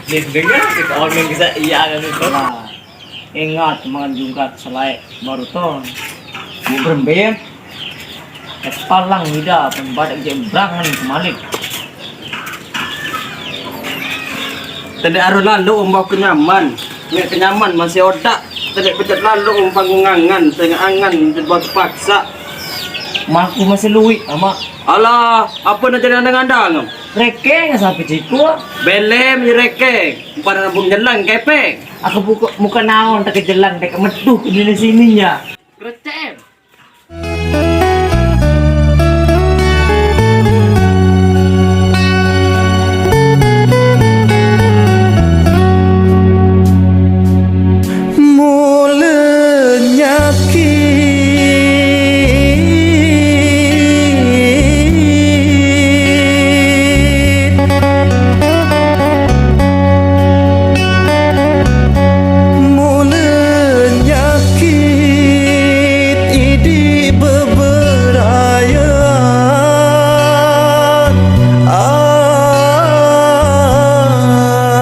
Dengar kita orang bisa iya kan itu. Nah, ingat mga jungkat selai baru ton. Berembem. Palang nida pembadak jembrang ni kemalik. Tadi aru lalu umbau kenyaman. Nggak kenyaman masih otak. Tadi pecat lalu panggung angan, tengah angan buat paksa. Maku masih luwi ama Alah, apa nak jadi andang-andang? reke nggak sampai ciku. Belem nyereke, pada nabung jalan kepek. Aku buka muka naon tak kejelang tak meduh di sininya. Krecem.